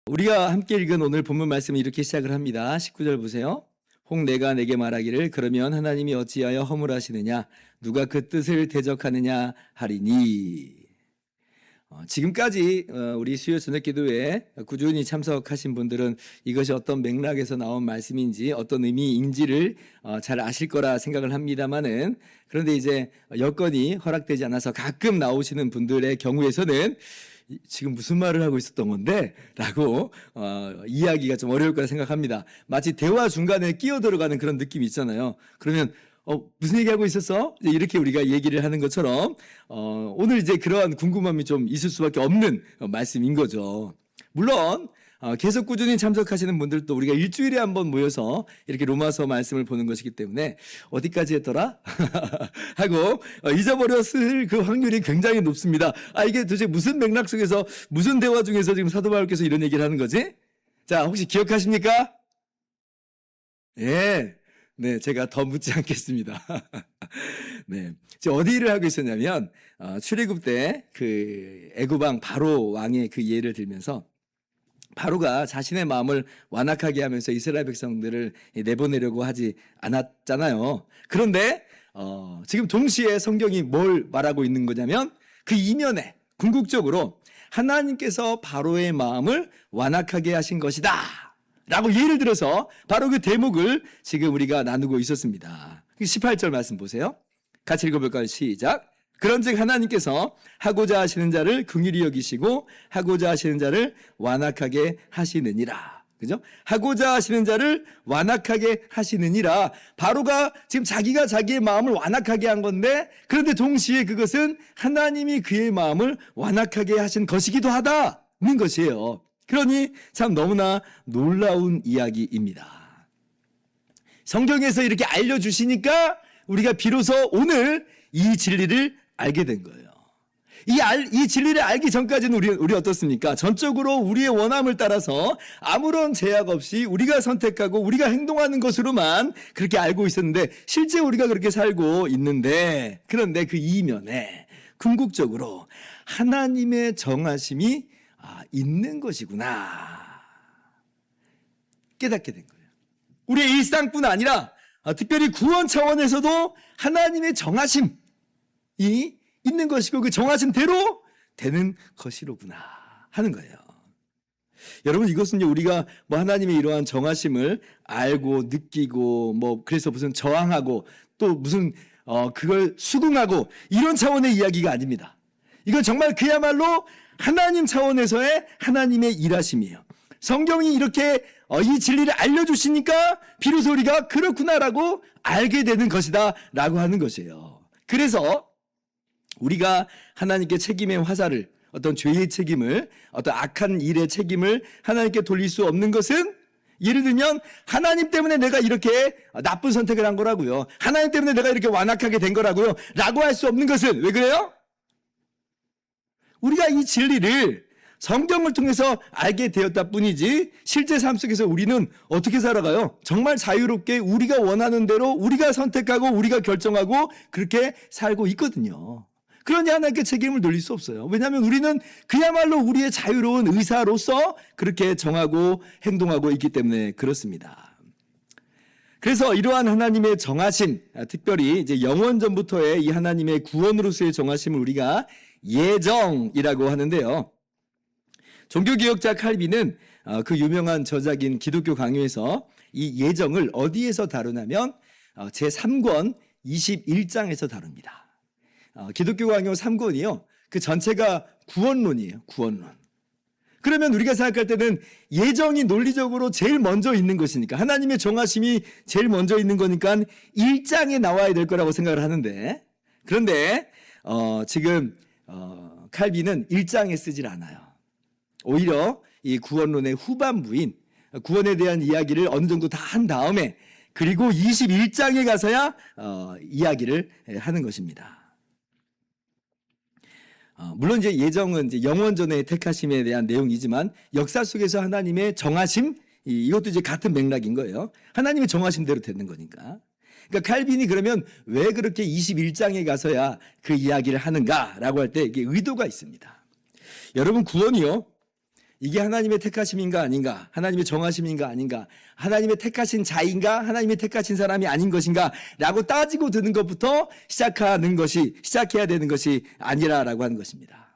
우리가 함께 읽은 오늘 본문 말씀을 이렇게 시작을 합니다. 19절 보세요. 혹 내가 내게 말하기를 그러면 하나님이 어찌하여 허물하시느냐 누가 그 뜻을 대적하느냐 하리니. 지금까지 우리 수요 저녁 기도에 꾸준히 참석하신 분들은 이것이 어떤 맥락에서 나온 말씀인지 어떤 의미인지를 잘 아실 거라 생각을 합니다만은, 그런데 이제 여건이 허락되지 않아서 가끔 나오시는 분들의 경우에서는 지금 무슨 말을 하고 있었던 건데? 라고 이해하기가 좀 어려울 거라 생각합니다. 마치 대화 중간에 끼어 들어가는 그런 느낌이 있잖아요. 그러면 무슨 얘기하고 있었어? 이렇게 우리가 얘기를 하는 것처럼 오늘 이제 그러한 궁금함이 좀 있을 수밖에 없는 말씀인 거죠. 물론 계속 꾸준히 참석하시는 분들도 우리가 일주일에 한번 모여서 이렇게 로마서 말씀을 보는 것이기 때문에 어디까지 했더라? 하고 잊어버렸을 그 확률이 굉장히 높습니다. 이게 도대체 무슨 맥락 속에서 무슨 대화 중에서 지금 사도 바울께서 이런 얘기를 하는 거지? 자, 혹시 기억하십니까? 예. 네, 제가 더 묻지 않겠습니다. 네, 지금 어디 일을 하고 있었냐면 출애굽 때 그 애굽왕 바로 왕의 그 예를 들면서 바로가 자신의 마음을 완악하게 하면서 이스라엘 백성들을 내보내려고 하지 않았잖아요. 그런데 지금 동시에 성경이 뭘 말하고 있는 거냐면 그 이면에 궁극적으로 하나님께서 바로의 마음을 완악하게 하신 것이다 라고 예를 들어서 바로 그 대목을 지금 우리가 나누고 있었습니다. 18절 말씀 보세요. 같이 읽어볼까요? 시작. 그런즉 하나님께서 하고자 하시는 자를 긍휼히 여기시고 하고자 하시는 자를 완악하게 하시느니라. 그죠? 하고자 하시는 자를 완악하게 하시느니라. 바로가 지금 자기가 자기의 마음을 완악하게 한 건데, 그런데 동시에 그것은 하나님이 그의 마음을 완악하게 하신 것이기도 하다는 것이에요. 그러니 참 너무나 놀라운 이야기입니다. 성경에서 이렇게 알려주시니까 우리가 비로소 오늘 이 진리를 알게 된 거예요. 이 진리를 알기 전까지는 우리 어떻습니까? 전적으로 우리의 원함을 따라서 아무런 제약 없이 우리가 선택하고 우리가 행동하는 것으로만 그렇게 알고 있었는데, 실제 우리가 그렇게 살고 있는데, 그런데 그 이면에 궁극적으로 하나님의 정하심이 있는 것이구나 깨닫게 된 거예요. 우리의 일상뿐 아니라 특별히 구원 차원에서도 하나님의 정하심이 있는 것이고 그 정하심대로 되는 것이로구나 하는 거예요. 여러분, 이것은 우리가 하나님의 이러한 정하심을 알고 느끼고 그래서 무슨 저항하고 또 무슨 그걸 수긍하고 이런 차원의 이야기가 아닙니다. 이건 정말 그야말로 하나님 차원에서의 하나님의 일하심이에요. 성경이 이렇게 이 진리를 알려주시니까 비로소 우리가 그렇구나라고 알게 되는 것이다 라고 하는 것이에요. 그래서 우리가 하나님께 책임의 화살을, 어떤 죄의 책임을, 어떤 악한 일의 책임을 하나님께 돌릴 수 없는 것은, 예를 들면 하나님 때문에 내가 이렇게 나쁜 선택을 한 거라고요, 하나님 때문에 내가 이렇게 완악하게 된 거라고요 라고 할 수 없는 것은 왜 그래요? 우리가 이 진리를 성경을 통해서 알게 되었다 뿐이지 실제 삶 속에서 우리는 어떻게 살아가요? 정말 자유롭게 우리가 원하는 대로 우리가 선택하고 우리가 결정하고 그렇게 살고 있거든요. 그러니 하나님께 책임을 돌릴 수 없어요. 왜냐하면 우리는 그야말로 우리의 자유로운 의사로서 그렇게 정하고 행동하고 있기 때문에 그렇습니다. 그래서 이러한 하나님의 정하심, 특별히 이제 영원전부터의 이 하나님의 구원으로서의 정하심을 우리가 예정이라고 하는데요. 종교개혁자 칼빈은 그 유명한 저작인 기독교 강요에서 이 예정을 어디에서 다루냐면 제3권 21장에서 다룹니다. 기독교 강요 3권이요. 그 전체가 구원론이에요. 구원론. 그러면 우리가 생각할 때는 예정이 논리적으로 제일 먼저 있는 것이니까, 하나님의 정하심이 제일 먼저 있는 거니까 1장에 나와야 될 거라고 생각을 하는데, 그런데 지금 칼빈은 1장에 쓰질 않아요. 오히려 이 구원론의 후반부인 구원에 대한 이야기를 어느 정도 다 한 다음에 그리고 21장에 가서야 이야기를 하는 것입니다. 물론 이제 예정은 이제 영원전의 택하심에 대한 내용이지만 역사 속에서 하나님의 정하심, 이것도 이제 같은 맥락인 거예요. 하나님의 정하심대로 되는 거니까. 그러니까 칼빈이 그러면 왜 그렇게 21장에 가서야 그 이야기를 하는가라고 할 때 이게 의도가 있습니다. 여러분, 구원이요, 이게 하나님의 택하심인가 아닌가? 하나님의 정하심인가 아닌가? 하나님의 택하신 자인가? 하나님의 택하신 사람이 아닌 것인가? 라고 따지고 드는 것부터 시작해야 되는 것이 아니라라고 하는 것입니다.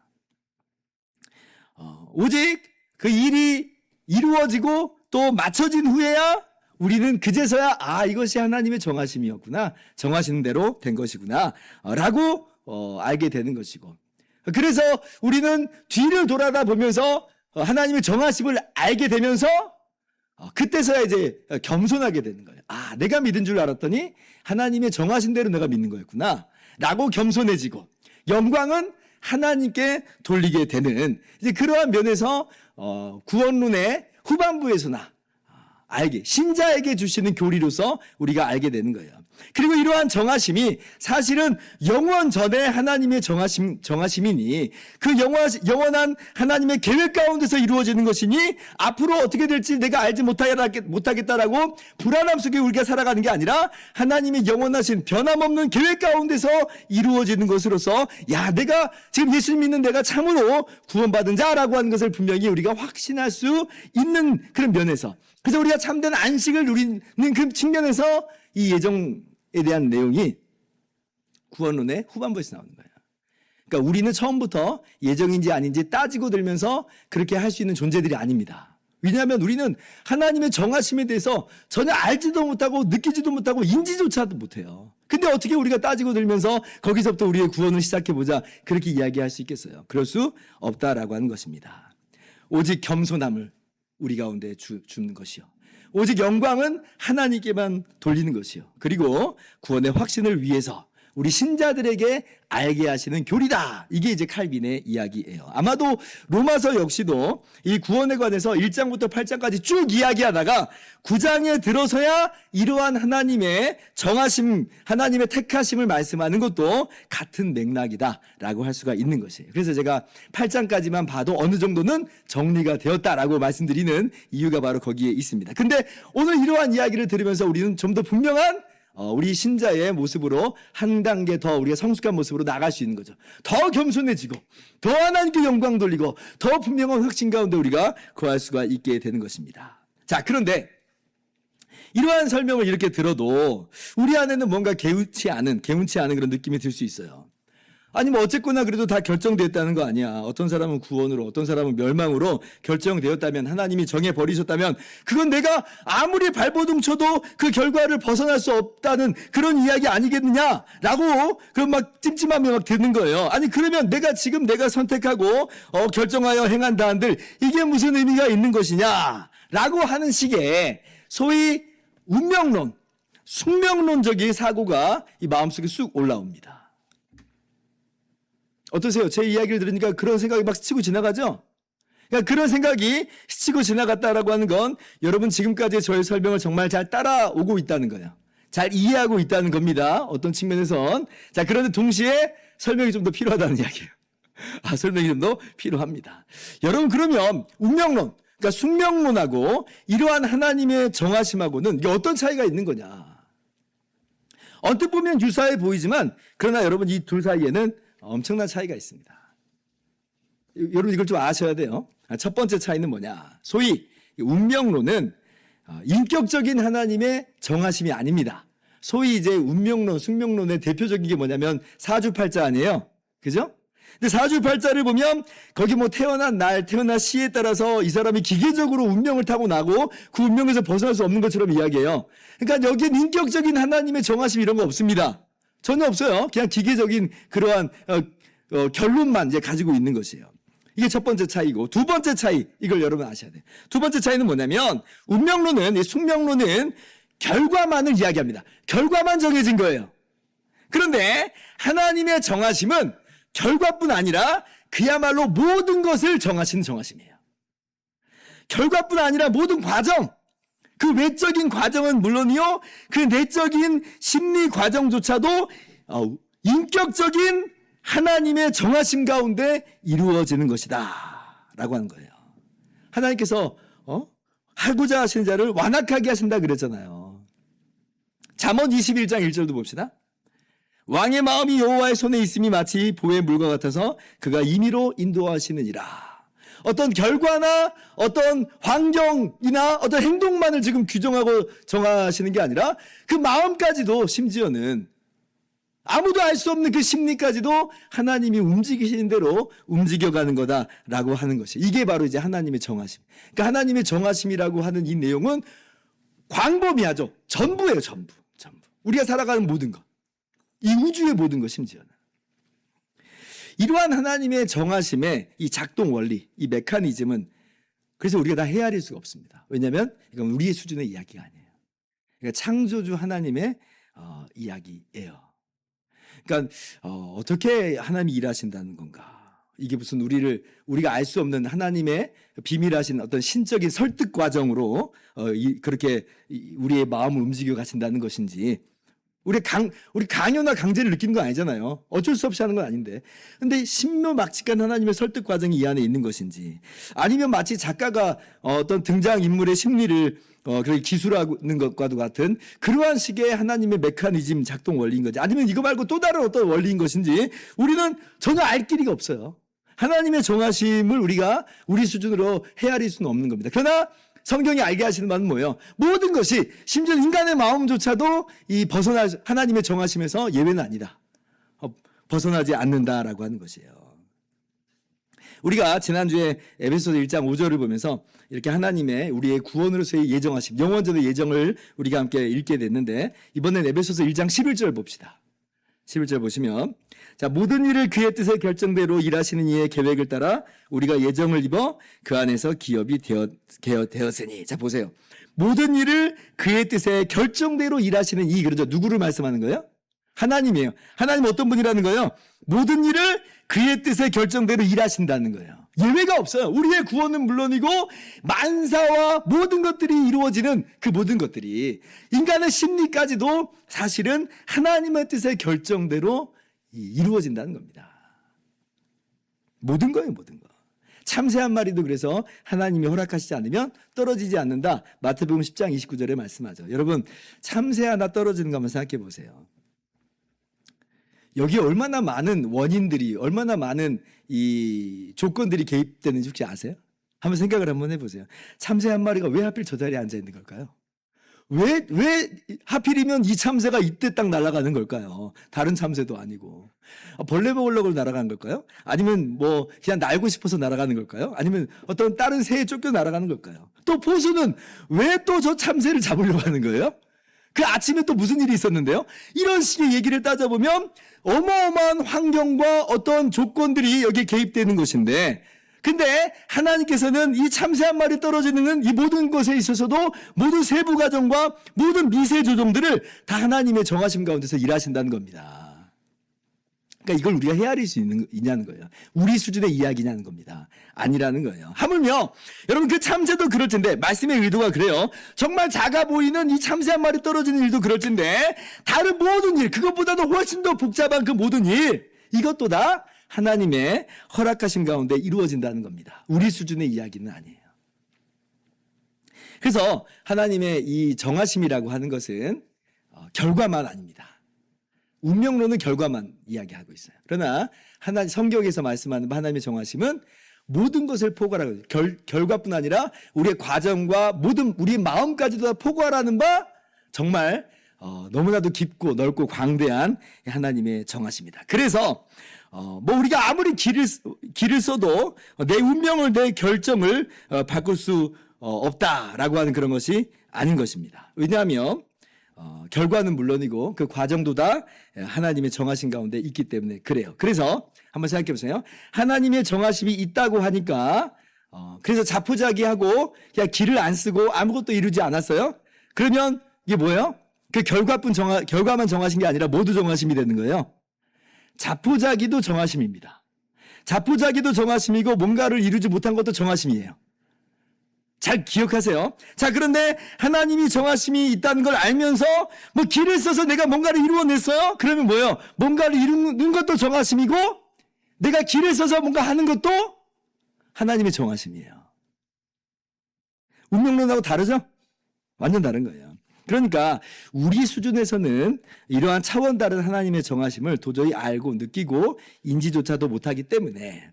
오직 그 일이 이루어지고 또 맞춰진 후에야 우리는 그제서야 이것이 하나님의 정하심이었구나. 정하시는 대로 된 것이구나. 라고 알게 되는 것이고. 그래서 우리는 뒤를 돌아다 보면서 하나님의 정하심을 알게 되면서 그때서야 이제 겸손하게 되는 거예요. 내가 믿은 줄 알았더니 하나님의 정하신 대로 내가 믿는 거였구나. 라고 겸손해지고 영광은 하나님께 돌리게 되는 이제 그러한 면에서 구원론의 후반부에서나 신자에게 주시는 교리로서 우리가 알게 되는 거예요. 그리고 이러한 정하심이 사실은 영원 전에 하나님의 정하심이니 그 영원한 하나님의 계획 가운데서 이루어지는 것이니 앞으로 어떻게 될지 내가 알지 못하겠다라고 불안함 속에 우리가 살아가는 게 아니라 하나님의 영원하신 변함없는 계획 가운데서 이루어지는 것으로서 내가 지금 예수 믿는 내가 참으로 구원받은 자라고 하는 것을 분명히 우리가 확신할 수 있는 그런 면에서 그래서 우리가 참된 안식을 누리는 그 측면에서 이 예정에 대한 내용이 구원론의 후반부에서 나오는 거예요. 그러니까 우리는 처음부터 예정인지 아닌지 따지고 들면서 그렇게 할 수 있는 존재들이 아닙니다. 왜냐하면 우리는 하나님의 정하심에 대해서 전혀 알지도 못하고 느끼지도 못하고 인지조차도 못해요. 근데 어떻게 우리가 따지고 들면서 거기서부터 우리의 구원을 시작해보자 그렇게 이야기할 수 있겠어요? 그럴 수 없다라고 하는 것입니다. 오직 겸손함을 우리 가운데 주는 것이요. 오직 영광은 하나님께만 돌리는 것이요. 그리고 구원의 확신을 위해서 우리 신자들에게 알게 하시는 교리다. 이게 이제 칼빈의 이야기예요. 아마도 로마서 역시도 이 구원에 관해서 1장부터 8장까지 쭉 이야기하다가 9장에 들어서야 이러한 하나님의 정하심, 하나님의 택하심을 말씀하는 것도 같은 맥락이다라고 할 수가 있는 것이에요. 그래서 제가 8장까지만 봐도 어느 정도는 정리가 되었다라고 말씀드리는 이유가 바로 거기에 있습니다. 근데 오늘 이러한 이야기를 들으면서 우리는 좀 더 분명한 우리 신자의 모습으로 한 단계 더 우리가 성숙한 모습으로 나갈 수 있는 거죠. 더 겸손해지고 더 하나님께 영광 돌리고 더 분명한 확신 가운데 우리가 거할 수가 있게 되는 것입니다. 자, 그런데 이러한 설명을 이렇게 들어도 우리 안에는 뭔가 개운치 않은 그런 느낌이 들 수 있어요. 아니 어쨌거나 그래도 다 결정되었다는 거 아니야. 어떤 사람은 구원으로 어떤 사람은 멸망으로 결정되었다면 하나님이 정해버리셨다면 그건 내가 아무리 발버둥 쳐도 그 결과를 벗어날 수 없다는 그런 이야기 아니겠느냐라고 그런 막 찜찜하며 막 듣는 거예요. 아니 그러면 내가 선택하고 결정하여 행한다 한들 이게 무슨 의미가 있는 것이냐라고 하는 식의 소위 운명론, 숙명론적인 사고가 이 마음속에 쑥 올라옵니다. 어떠세요? 제 이야기를 들으니까 그런 생각이 막 스치고 지나가죠? 그러니까 그런 생각이 스치고 지나갔다라고 하는 건 여러분 지금까지의 저의 설명을 정말 잘 따라오고 있다는 거예요. 잘 이해하고 있다는 겁니다. 어떤 측면에선. 자, 그런데 동시에 설명이 좀 더 필요하다는 이야기예요. 설명이 좀 더 필요합니다. 여러분 그러면 운명론, 그러니까 숙명론하고 이러한 하나님의 정하심하고는 이게 어떤 차이가 있는 거냐? 언뜻 보면 유사해 보이지만 그러나 여러분 이 둘 사이에는 엄청난 차이가 있습니다. 여러분 이걸 좀 아셔야 돼요. 첫 번째 차이는 뭐냐? 소위 운명론은 인격적인 하나님의 정하심이 아닙니다. 소위 이제 운명론, 숙명론의 대표적인 게 뭐냐면 사주팔자 아니에요? 그죠? 근데 사주팔자를 보면 거기 뭐 태어난 날, 태어난 시에 따라서 이 사람이 기계적으로 운명을 타고나고 그 운명에서 벗어날 수 없는 것처럼 이야기해요. 그러니까 여기엔 인격적인 하나님의 정하심 이런 거 없습니다. 전혀 없어요. 그냥 기계적인 그러한 결론만 이제 가지고 있는 것이에요. 이게 첫 번째 차이고 두 번째 차이 이걸 여러분 아셔야 돼요. 두 번째 차이는 뭐냐면 운명론은 이 숙명론은 결과만을 이야기합니다. 결과만 정해진 거예요. 그런데 하나님의 정하심은 결과뿐 아니라 그야말로 모든 것을 정하시는 정하심이에요. 결과뿐 아니라 모든 과정, 그 외적인 과정은 물론이요, 그 내적인 심리 과정조차도 인격적인 하나님의 정하심 가운데 이루어지는 것이다 라고 하는 거예요. 하나님께서 하고자 하시는 자를 완악하게 하신다 그랬잖아요. 잠언 21장 1절도 봅시다. 왕의 마음이 여호와의 손에 있음이 마치 보의 물과 같아서 그가 임의로 인도하시느니라. 어떤 결과나 어떤 환경이나 어떤 행동만을 지금 규정하고 정하시는 게 아니라 그 마음까지도 심지어는 아무도 알 수 없는 그 심리까지도 하나님이 움직이시는 대로 움직여가는 거다라고 하는 것이 이게 바로 이제 하나님의 정하심. 그러니까 하나님의 정하심이라고 하는 이 내용은 광범위하죠. 전부예요, 전부. 우리가 살아가는 모든 것. 이 우주의 모든 것 심지어는. 이러한 하나님의 정하심의 이 작동 원리, 이 메커니즘은 그래서 우리가 다 헤아릴 수가 없습니다. 왜냐하면 이건 우리의 수준의 이야기가 아니에요. 그러니까 창조주 하나님의 이야기예요. 그러니까 어떻게 하나님이 일하신다는 건가? 이게 무슨 우리가 알 수 없는 하나님의 비밀하신 어떤 신적인 설득 과정으로 그렇게 우리의 마음을 움직여 가신다는 것인지 우리 강요나 강제를 느끼는 건 아니잖아요. 어쩔 수 없이 하는 건 아닌데. 근데 신묘막측한 하나님의 설득 과정이 이 안에 있는 것인지 아니면 마치 작가가 어떤 등장인물의 심리를 그렇게 기술하는 것과도 같은 그러한 식의 하나님의 메커니즘 작동 원리인 건지 아니면 이거 말고 또 다른 어떤 원리인 것인지 우리는 전혀 알 길이가 없어요. 하나님의 정하심을 우리가 우리 수준으로 헤아릴 수는 없는 겁니다. 그러나 성경이 알게 하시는 바는 뭐예요? 모든 것이 심지어 인간의 마음조차도 하나님의 정하심에서 예외는 아니다. 벗어나지 않는다라고 하는 것이에요. 우리가 지난주에 에베소서 1장 5절을 보면서 이렇게 하나님의 우리의 구원으로서의 예정하심, 영원전의 예정을 우리가 함께 읽게 됐는데 이번엔 에베소서 1장 11절 봅시다. 11절 보시면 자, 모든 일을 그의 뜻의 결정대로 일하시는 이의 계획을 따라 우리가 예정을 입어 그 안에서 기업이 되었으니. 자, 보세요. 모든 일을 그의 뜻의 결정대로 일하시는 이, 그러죠. 누구를 말씀하는 거예요? 하나님이에요. 하나님 어떤 분이라는 거예요? 모든 일을 그의 뜻의 결정대로 일하신다는 거예요. 예외가 없어요. 우리의 구원은 물론이고 만사와 모든 것들이 이루어지는 그 모든 것들이 인간의 심리까지도 사실은 하나님의 뜻의 결정대로 이루어진다는 겁니다. 모든 거예요, 모든 거. 참새 한 마리도 그래서 하나님이 허락하시지 않으면 떨어지지 않는다. 마태복음 10장 29절에 말씀하죠. 여러분, 참새 하나 떨어지는 거 한번 생각해 보세요. 여기에 얼마나 많은 원인들이, 얼마나 많은 이 조건들이 개입되는지 혹시 아세요? 한번 생각을 한번 해보세요. 참새 한 마리가 왜 하필 저 자리에 앉아 있는 걸까요? 왜 하필이면 이 참새가 이때 딱 날아가는 걸까요? 다른 참새도 아니고. 벌레 먹으려고 날아가는 걸까요? 아니면 뭐 그냥 날고 싶어서 날아가는 걸까요? 아니면 어떤 다른 새에 쫓겨 날아가는 걸까요? 또 포수는 왜 또 저 참새를 잡으려고 하는 거예요? 그 아침에 또 무슨 일이 있었는데요? 이런 식의 얘기를 따져보면 어마어마한 환경과 어떤 조건들이 여기에 개입되는 것인데 근데 하나님께서는 이 참새 한 마리 떨어지는 이 모든 것에 있어서도 모든 세부 과정과 모든 미세 조정들을 다 하나님의 정하심 가운데서 일하신다는 겁니다. 그러니까 이걸 우리가 헤아릴 수 있냐는 거예요. 우리 수준의 이야기냐는 겁니다. 아니라는 거예요. 하물며 여러분 그 참새도 그럴 텐데 말씀의 의도가 그래요. 정말 작아 보이는 이 참새 한 마리 떨어지는 일도 그럴 텐데 다른 모든 일 그것보다도 훨씬 더 복잡한 그 모든 일 이것도 다 하나님의 허락하심 가운데 이루어진다는 겁니다. 우리 수준의 이야기는 아니에요. 그래서 하나님의 이 정하심이라고 하는 것은 결과만 아닙니다. 운명론은 결과만 이야기하고 있어요. 그러나 성경에서 말씀하는 하나님의 정하심은 모든 것을 포괄하고 결과뿐 아니라 우리의 과정과 모든 우리의 마음까지도 다 포괄하는 바 정말 너무나도 깊고 넓고 광대한 하나님의 정하심이다. 그래서 뭐 우리가 아무리 길을 써도 내 운명을 내 결정을 바꿀 수 없다라고 하는 그런 것이 아닌 것입니다. 왜냐하면 결과는 물론이고 그 과정도 다 하나님의 정하심 가운데 있기 때문에 그래요. 그래서 한번 생각해 보세요. 하나님의 정하심이 있다고 하니까 그래서 자포자기하고 그냥 길을 안 쓰고 아무것도 이루지 않았어요. 그러면 이게 뭐예요? 그 결과만 정하신 게 아니라 모두 정하심이 되는 거예요. 자포자기도 정하심입니다. 자포자기도 정하심이고 뭔가를 이루지 못한 것도 정하심이에요. 잘 기억하세요. 자, 그런데 하나님이 정하심이 있다는 걸 알면서 뭐 길을 써서 내가 뭔가를 이루어냈어요? 그러면 뭐예요? 뭔가를 이루는 것도 정하심이고 내가 길을 써서 뭔가 하는 것도 하나님의 정하심이에요. 운명론하고 다르죠? 완전 다른 거예요. 그러니까 우리 수준에서는 이러한 차원 다른 하나님의 정하심을 도저히 알고 느끼고 인지조차도 못하기 때문에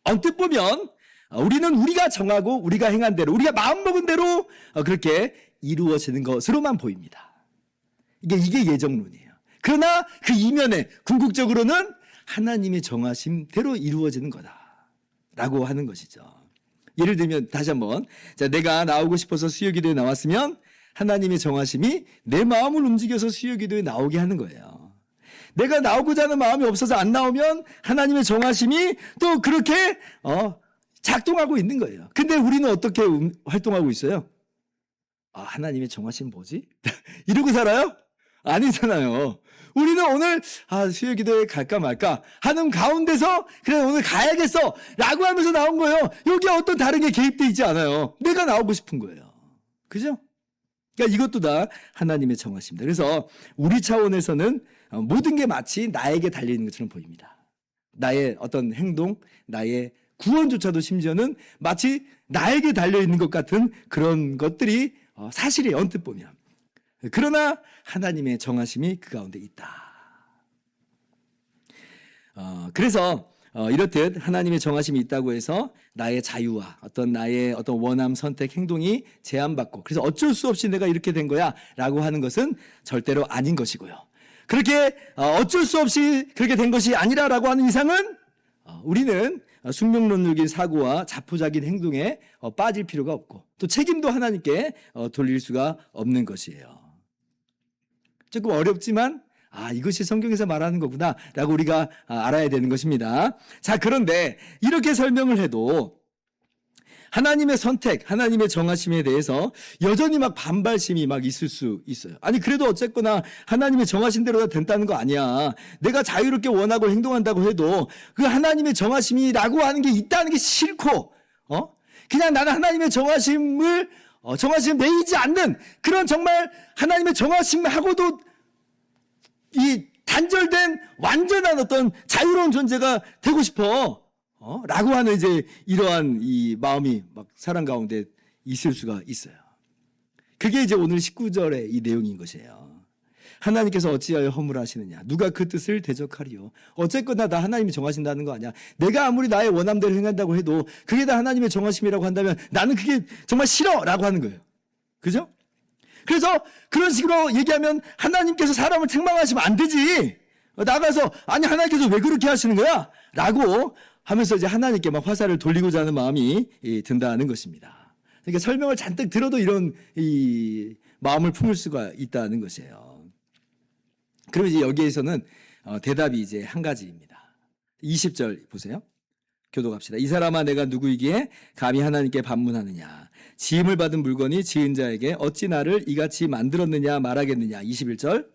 언뜻 보면 우리는 우리가 정하고 우리가 행한 대로, 우리가 마음먹은 대로 그렇게 이루어지는 것으로만 보입니다. 이게 예정론이에요. 그러나 그 이면에 궁극적으로는 하나님의 정하심대로 이루어지는 거다라고 하는 것이죠. 예를 들면 다시 한번, 자, 내가 나오고 싶어서 수요기도에 나왔으면 하나님의 정하심이 내 마음을 움직여서 수요기도에 나오게 하는 거예요. 내가 나오고자 하는 마음이 없어서 안 나오면 하나님의 정하심이 또 그렇게 작동하고 있는 거예요. 근데 우리는 어떻게 활동하고 있어요? 하나님의 정하심 뭐지? 이러고 살아요? 아니잖아요. 우리는 오늘 수요기도에 갈까 말까 하는 가운데서 그래 오늘 가야겠어 라고 하면서 나온 거예요. 여기에 어떤 다른 게 개입되어 있지 않아요. 내가 나오고 싶은 거예요. 그죠? 그러니까 이것도 다 하나님의 정하심입니다. 그래서 우리 차원에서는 모든 게 마치 나에게 달려있는 것처럼 보입니다. 나의 어떤 행동, 나의 구원조차도 심지어는 마치 나에게 달려있는 것 같은 그런 것들이 사실이에요. 언뜻 보면. 그러나 하나님의 정하심이 그 가운데 있다. 그래서 이렇듯 하나님의 정하심이 있다고 해서 나의 자유와 나의 원함, 선택, 행동이 제한받고 그래서 어쩔 수 없이 내가 이렇게 된 거야 라고 하는 것은 절대로 아닌 것이고요. 그렇게 어쩔 수 없이 그렇게 된 것이 아니라라고 하는 이상은 우리는 숙명론적인 사고와 자포자기인 행동에 빠질 필요가 없고 또 책임도 하나님께 돌릴 수가 없는 것이에요. 조금 어렵지만 이것이 성경에서 말하는 거구나 라고 우리가 알아야 되는 것입니다. 자, 그런데 이렇게 설명을 해도 하나님의 선택, 하나님의 정하심에 대해서 여전히 막 반발심이 막 있을 수 있어요. 아니 그래도 어쨌거나 하나님의 정하신 대로 된다는 거 아니야. 내가 자유롭게 원하고 행동한다고 해도 그 하나님의 정하심이라고 하는 게 있다는 게 싫고 그냥 나는 하나님의 정하심을 매이지 않는 그런 정말 하나님의 정하심하고도 이 단절된 완전한 어떤 자유로운 존재가 되고 싶어. 라고 하는 이제 이러한 이 마음이 막 사람 가운데 있을 수가 있어요. 그게 이제 오늘 19절의 이 내용인 것이에요. 하나님께서 어찌하여 허물하시느냐? 누가 그 뜻을 대적하리요? 어쨌거나 다 하나님이 정하신다는 거 아니야. 내가 아무리 나의 원함대로 행한다고 해도 그게 다 하나님의 정하심이라고 한다면 나는 그게 정말 싫어! 라고 하는 거예요. 그죠? 그래서 그런 식으로 얘기하면 하나님께서 사람을 책망하시면 안 되지. 나가서 아니 하나님께서 왜 그렇게 하시는 거야? 라고 하면서 이제 하나님께 막 화살을 돌리고자 하는 마음이 든다는 것입니다. 그러니까 설명을 잔뜩 들어도 이런 이 마음을 품을 수가 있다는 것이에요. 그러면 이제 여기에서는 대답이 이제 한 가지입니다. 20절 보세요. 교독합시다. 이 사람아 내가 누구이기에 감히 하나님께 반문하느냐. 지음을 받은 물건이 지은 자에게 어찌 나를 이같이 만들었느냐 말하겠느냐. 21절.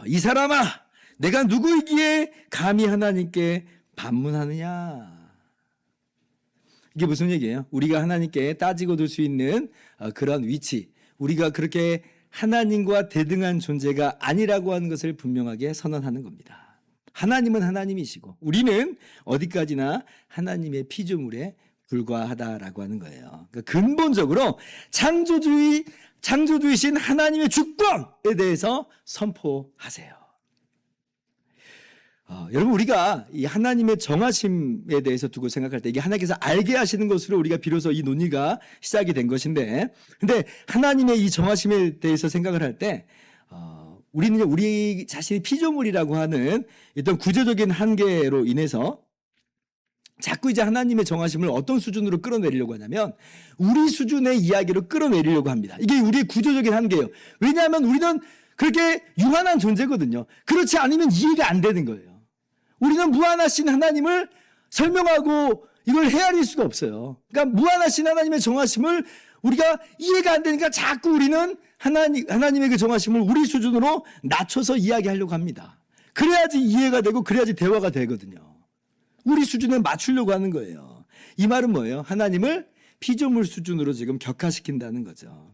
이 사람아 내가 누구이기에 감히 하나님께 반문하느냐. 이게 무슨 얘기예요? 우리가 하나님께 따지고 둘 수 있는 그런 위치, 우리가 그렇게 하나님과 대등한 존재가 아니라고 하는 것을 분명하게 선언하는 겁니다. 하나님은 하나님이시고 우리는 어디까지나 하나님의 피조물에 불과하다라고 하는 거예요. 그러니까 근본적으로 창조주이신 하나님의 주권에 대해서 선포하세요. 여러분 우리가 이 하나님의 정하심에 대해서 두고 생각할 때 이게 하나님께서 알게 하시는 것으로 우리가 비로소 이 논의가 시작이 된 것인데 근데 하나님의 이 정하심에 대해서 생각을 할 때 우리는 우리 자신이 피조물이라고 하는 어떤 구조적인 한계로 인해서 자꾸 이제 하나님의 정하심을 어떤 수준으로 끌어내리려고 하냐면 우리 수준의 이야기로 끌어내리려고 합니다. 이게 우리의 구조적인 한계예요. 왜냐하면 우리는 그렇게 유한한 존재거든요. 그렇지 않으면 이해가 안 되는 거예요. 우리는 무한하신 하나님을 설명하고 이걸 헤아릴 수가 없어요. 그러니까 무한하신 하나님의 정하심을 우리가 이해가 안 되니까 자꾸 우리는 하나님의 그 정하심을 우리 수준으로 낮춰서 이야기하려고 합니다. 그래야지 이해가 되고 그래야지 대화가 되거든요. 우리 수준에 맞추려고 하는 거예요. 이 말은 뭐예요? 하나님을 피조물 수준으로 지금 격화시킨다는 거죠.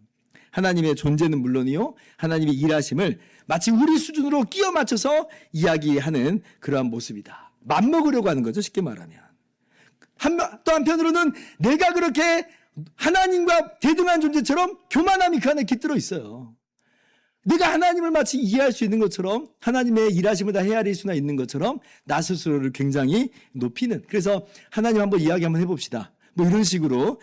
하나님의 존재는 물론이요, 하나님의 일하심을 마치 우리 수준으로 끼워 맞춰서 이야기하는 그러한 모습이다. 맘먹으려고 하는 거죠, 쉽게 말하면. 또 한편으로는 내가 그렇게 하나님과 대등한 존재처럼 교만함이 그 안에 깃들어 있어요. 내가 하나님을 마치 이해할 수 있는 것처럼 하나님의 일하심을 다 헤아릴 수나 있는 것처럼 나 스스로를 굉장히 높이는, 그래서 하나님 한번 이야기 한번 해봅시다. 뭐 이런 식으로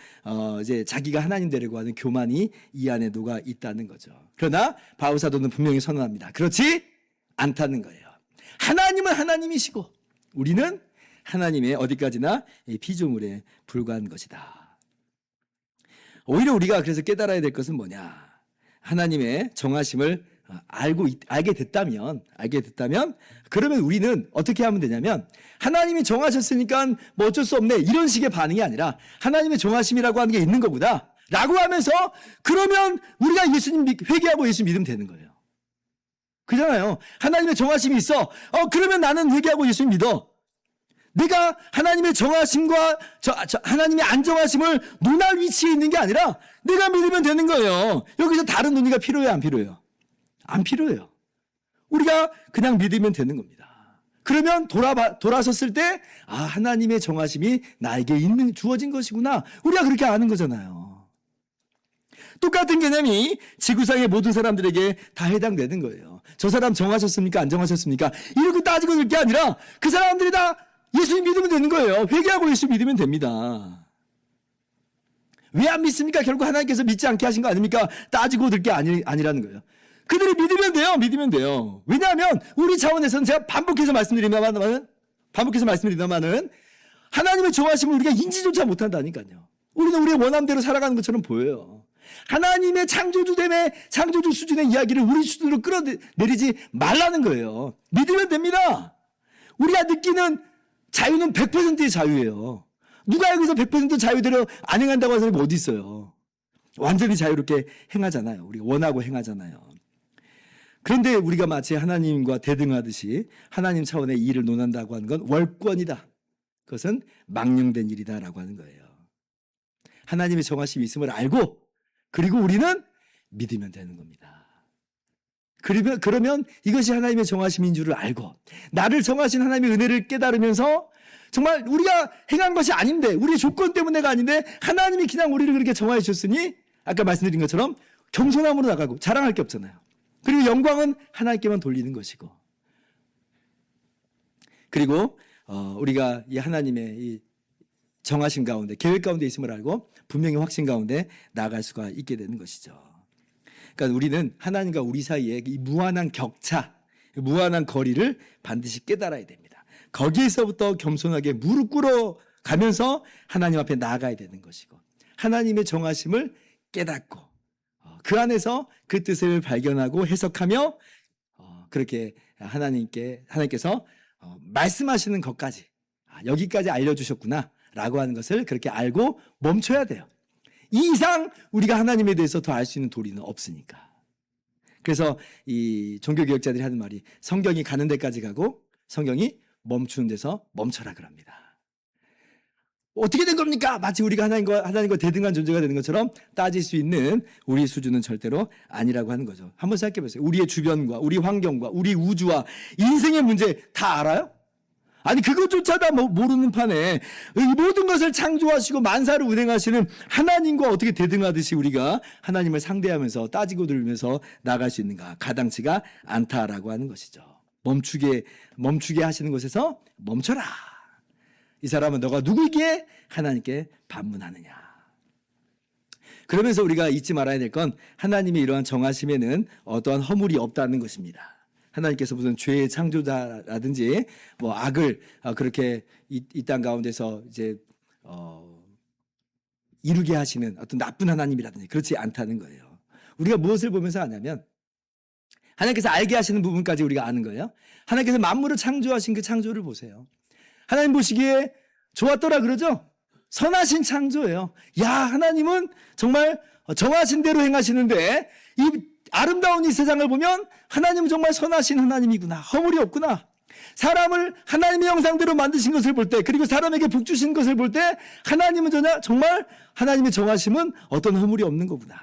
이제 자기가 하나님 되려고 하는 교만이 이 안에 녹아 있다는 거죠. 그러나 바울 사도는 분명히 선언합니다. 그렇지 않다는 거예요. 하나님은 하나님이시고 우리는 하나님의 어디까지나 피조물에 불과한 것이다. 오히려 우리가 그래서 깨달아야 될 것은 뭐냐? 하나님의 정하심을 알게 됐다면 그러면 우리는 어떻게 하면 되냐면, 하나님이 정하셨으니까 뭐 어쩔 수 없네 이런 식의 반응이 아니라, 하나님의 정하심이라고 하는 게 있는 거구나 라고 하면서, 그러면 우리가 예수님 회개하고 예수 믿으면 되는 거예요. 그잖아요. 하나님의 정하심이 있어. 그러면 나는 회개하고 예수 믿어. 내가 하나님의 정하심과 하나님의 안 정하심을 논할 위치에 있는 게 아니라 내가 믿으면 되는 거예요. 여기서 다른 논의가 필요해요, 안 필요해요? 안 필요해요. 우리가 그냥 믿으면 되는 겁니다. 그러면 돌아섰을 때 하나님의 정하심이 나에게 주어진 것이구나, 우리가 그렇게 아는 거잖아요. 똑같은 개념이 지구상의 모든 사람들에게 다 해당되는 거예요. 저 사람 정하셨습니까? 안 정하셨습니까? 이렇게 따지고 있을 게 아니라 그 사람들이 다 예수님 믿으면 되는 거예요. 회개하고 예수 믿으면 됩니다. 왜 안 믿습니까? 결국 하나님께서 믿지 않게 하신 거 아닙니까? 따지고 들 게 아니라는 거예요. 그들이 믿으면 돼요. 믿으면 돼요. 왜냐하면 우리 차원에서는 제가 반복해서 말씀드립니다만은 하나님의 정하심을 우리가 인지조차 못한다니까요. 우리는 우리의 원함대로 살아가는 것처럼 보여요. 하나님의 창조주됨의 창조주 수준의 이야기를 우리 수준으로 끌어내리지 말라는 거예요. 믿으면 됩니다. 우리가 느끼는 자유는 100%의 자유예요. 누가 여기서 100% 자유대로 안 행한다고 하는 사람이 어디 있어요? 완전히 자유롭게 행하잖아요. 우리가 원하고 행하잖아요. 그런데 우리가 마치 하나님과 대등하듯이 하나님 차원의 일을 논한다고 하는 건 월권이다. 그것은 망령된 일이다라고 하는 거예요. 하나님의 정하심이 있음을 알고, 그리고 우리는 믿으면 되는 겁니다. 그러면 이것이 하나님의 정하심인 줄을 알고, 나를 정하신 하나님의 은혜를 깨달으면서, 정말 우리가 행한 것이 아닌데, 우리의 조건 때문에가 아닌데 하나님이 그냥 우리를 그렇게 정하여 주셨으니, 아까 말씀드린 것처럼 겸손함으로 나가고 자랑할 게 없잖아요. 그리고 영광은 하나님께만 돌리는 것이고, 그리고 우리가 이 하나님의 이 정하심 가운데, 계획 가운데 있음을 알고 분명히 확신 가운데 나아갈 수가 있게 되는 것이죠. 그러니까 우리는 하나님과 우리 사이에 이 무한한 격차, 무한한 거리를 반드시 깨달아야 됩니다. 거기에서부터 겸손하게 무릎 꿇어 가면서 하나님 앞에 나아가야 되는 것이고, 하나님의 정하심을 깨닫고 그 안에서 그 뜻을 발견하고 해석하며 그렇게 하나님께서 말씀하시는 것까지, 여기까지 알려주셨구나 라고 하는 것을 그렇게 알고 멈춰야 돼요. 이 이상 우리가 하나님에 대해서 더 알 수 있는 도리는 없으니까. 그래서 이 종교개혁자들이 하는 말이, 성경이 가는 데까지 가고 성경이 멈추는 데서 멈춰라 그럽니다. 어떻게 된 겁니까? 마치 우리가 하나님과 대등한 존재가 되는 것처럼 따질 수 있는 우리 수준은 절대로 아니라고 하는 거죠. 한번 생각해 보세요. 우리의 주변과 우리 환경과 우리 우주와 인생의 문제 다 알아요? 아니 그것조차 다 모르는 판에 이 모든 것을 창조하시고 만사를 운행하시는 하나님과 어떻게 대등하듯이 우리가 하나님을 상대하면서 따지고 들면서 나아갈 수 있는가? 가당치가 않다라고 하는 것이죠. 멈추게 하시는 곳에서 멈춰라. 이 사람은 너가 누구이기에 하나님께 반문하느냐. 그러면서 우리가 잊지 말아야 될 건, 하나님의 이러한 정하심에는 어떠한 허물이 없다는 것입니다. 하나님께서 무슨 죄의 창조자라든지 뭐 악을 그렇게 이 땅 가운데서 이제 이루게 하시는 어떤 나쁜 하나님이라든지 그렇지 않다는 거예요. 우리가 무엇을 보면서 아냐면, 하나님께서 알게 하시는 부분까지 우리가 아는 거예요. 하나님께서 만물을 창조하신 그 창조를 보세요. 하나님 보시기에 좋았더라 그러죠? 선하신 창조예요. 야, 하나님은 정말 정하신 대로 행하시는데, 이 아름다운 이 세상을 보면 하나님은 정말 선하신 하나님이구나, 허물이 없구나. 사람을 하나님의 형상대로 만드신 것을 볼 때, 그리고 사람에게 복 주신 것을 볼 때, 하나님은 정말 하나님의 정하심은 어떤 허물이 없는 거구나.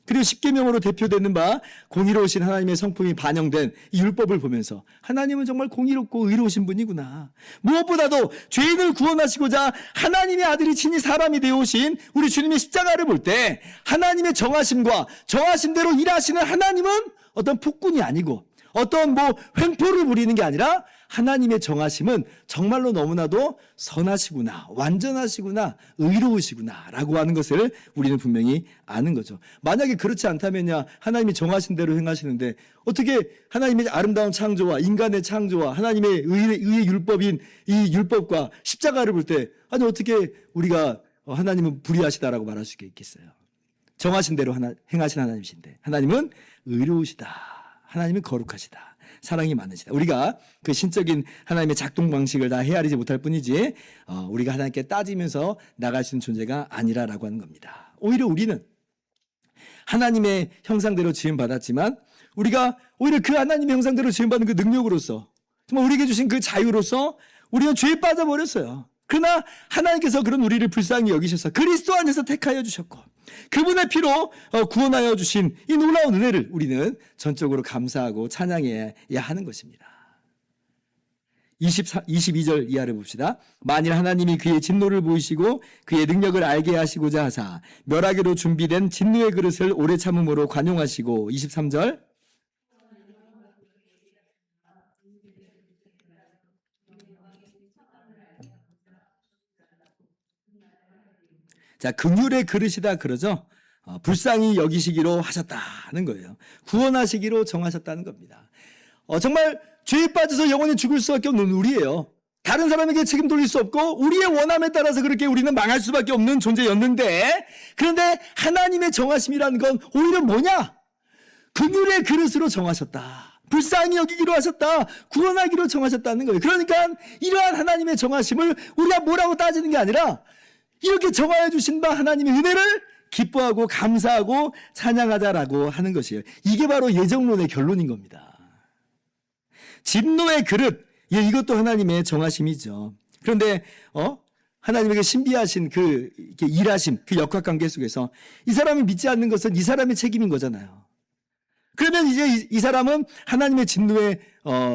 그리고 십계명으로 대표되는 바 공의로우신 하나님의 성품이 반영된 이 율법을 보면서 하나님은 정말 공의롭고 의로우신 분이구나. 무엇보다도 죄인을 구원하시고자 하나님의 아들이 친히 사람이 되어오신 우리 주님의 십자가를 볼 때 하나님의 정하심과 정하심대로 일하시는 하나님은 어떤 폭군이 아니고 어떤 횡포를 부리는 게 아니라 하나님의 정하심은 정말로 너무나도 선하시구나, 완전하시구나, 의로우시구나 라고 하는 것을 우리는 분명히 아는 거죠. 만약에 그렇지 않다면야 하나님이 정하신 대로 행하시는데 어떻게 하나님의 아름다운 창조와 인간의 창조와 하나님의 의의 율법인 이 율법과 십자가를 볼 때 아니 어떻게 우리가 하나님은 불의하시다라고 말할 수 있겠어요. 정하신 대로 행하신 하나님이신데 하나님은 의로우시다. 하나님은 거룩하시다. 사랑이 많으시다. 우리가 그 신적인 하나님의 작동 방식을 다 헤아리지 못할 뿐이지 우리가 하나님께 따지면서 나갈 수 있는 존재가 아니라라고 하는 겁니다. 오히려 우리는 하나님의 형상대로 지음받았지만 우리가 오히려 그 하나님의 형상대로 지음받은 그 능력으로서 정말 우리에게 주신 그 자유로서 우리는 죄에 빠져버렸어요. 그러나 하나님께서 그런 우리를 불쌍히 여기셔서 그리스도 안에서 택하여 주셨고 그분의 피로 구원하여 주신 이 놀라운 은혜를 우리는 전적으로 감사하고 찬양해야 하는 것입니다. 22절 이하를 봅시다. 만일 하나님이 그의 진노를 보이시고 그의 능력을 알게 하시고자 하사 멸하기로 준비된 진노의 그릇을 오래 참음으로 관용하시고 23절 자, 긍휼의 그릇이다 그러죠. 불쌍히 여기시기로 하셨다는 거예요. 구원하시기로 정하셨다는 겁니다. 정말 죄에 빠져서 영원히 죽을 수밖에 없는 우리예요. 다른 사람에게 책임 돌릴 수 없고 우리의 원함에 따라서 그렇게 우리는 망할 수밖에 없는 존재였는데 그런데 하나님의 정하심이라는 건 오히려 뭐냐? 긍휼의 그릇으로 정하셨다. 불쌍히 여기기로 하셨다. 구원하기로 정하셨다는 거예요. 그러니까 이러한 하나님의 정하심을 우리가 뭐라고 따지는 게 아니라 이렇게 정하여 주신 바 하나님의 은혜를 기뻐하고 감사하고 찬양하자라고 하는 것이에요. 이게 바로 예정론의 결론인 겁니다. 진노의 그릇, 이것도 하나님의 정하심이죠. 그런데 하나님에게 신비하신 그 일하심, 그 역학관계 속에서 이 사람이 믿지 않는 것은 이 사람의 책임인 거잖아요. 그러면 이제 이 사람은 하나님의 진노의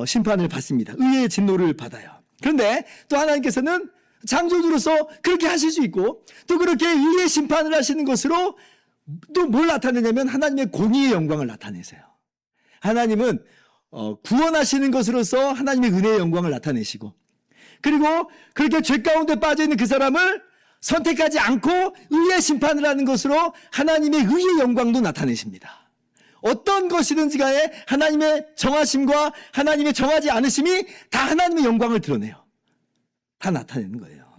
심판을 받습니다. 의의 진노를 받아요. 그런데 또 하나님께서는 창조주로서 그렇게 하실 수 있고 또 그렇게 의의 심판을 하시는 것으로 또 뭘 나타내냐면 하나님의 공의의 영광을 나타내세요. 하나님은 구원하시는 것으로서 하나님의 은혜의 영광을 나타내시고 그리고 그렇게 죄 가운데 빠져있는 그 사람을 선택하지 않고 의의 심판을 하는 것으로 하나님의 의의 영광도 나타내십니다. 어떤 것이든지 간에 하나님의 정하심과 하나님의 정하지 않으심이 다 하나님의 영광을 드러내요. 다 나타내는 거예요.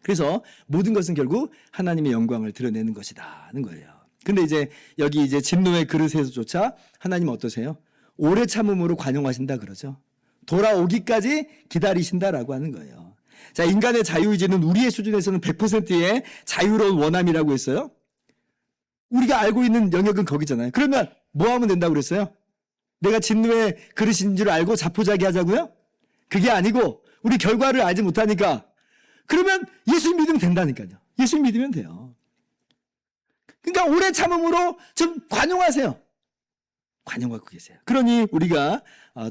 그래서 모든 것은 결국 하나님의 영광을 드러내는 것이다는 거예요. 근데 여기 진노의 그릇에서조차 하나님은 어떠세요? 오래 참음으로 관용하신다 그러죠. 돌아오기까지 기다리신다라고 하는 거예요. 자, 인간의 자유의지는 우리의 수준에서는 100%의 자유로운 원함이라고 했어요. 우리가 알고 있는 영역은 거기잖아요. 그러면 뭐 하면 된다고 그랬어요? 내가 진노의 그릇인 줄 알고 자포자기 하자고요? 그게 아니고 우리 결과를 알지 못하니까 그러면 예수 믿으면 된다니까요. 예수 믿으면 돼요. 그러니까 오래 참음으로 좀 관용하세요. 관용하고 계세요. 그러니 우리가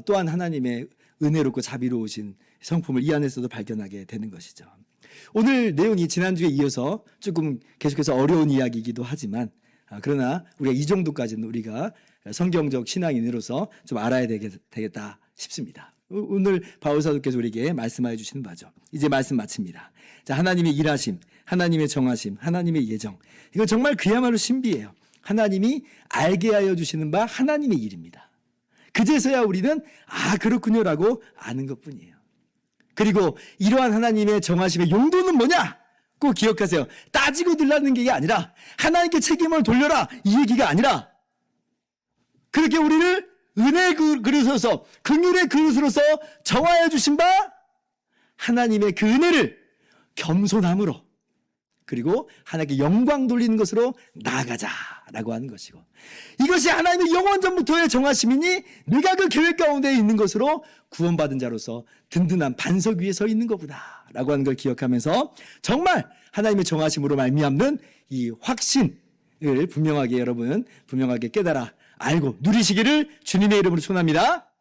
또한 하나님의 은혜롭고 자비로우신 성품을 이 안에서도 발견하게 되는 것이죠. 오늘 내용이 지난주에 이어서 조금 계속해서 어려운 이야기이기도 하지만 그러나 우리가 이 정도까지는 우리가 성경적 신앙인으로서 좀 알아야 되겠다 싶습니다. 오늘 바울 사도께서 우리에게 말씀하여 주시는 바죠. 이제 말씀 마칩니다. 자, 하나님의 일하심, 하나님의 정하심, 하나님의 예정. 이건 정말 그야말로 신비해요. 하나님이 알게 하여 주시는 바 하나님의 일입니다. 그제서야 우리는 그렇군요라고 아는 것뿐이에요. 그리고 이러한 하나님의 정하심의 용도는 뭐냐? 꼭 기억하세요. 따지고 들라는 게 아니라 하나님께 책임을 돌려라 이 얘기가 아니라 그렇게 우리를 은혜의 그릇으로서 긍휼의 그릇으로서 정하여 주신 바 하나님의 그 은혜를 겸손함으로 그리고 하나님께 영광 돌리는 것으로 나아가자라고 하는 것이고 이것이 하나님의 영원전부터의 정하심이니 네가 그 계획 가운데 있는 것으로 구원받은 자로서 든든한 반석 위에 서 있는 거구나 라고 하는 걸 기억하면서 정말 하나님의 정하심으로 말미암는 이 확신 분명하게 여러분 분명하게 깨달아 알고 누리시기를 주님의 이름으로 축원합니다.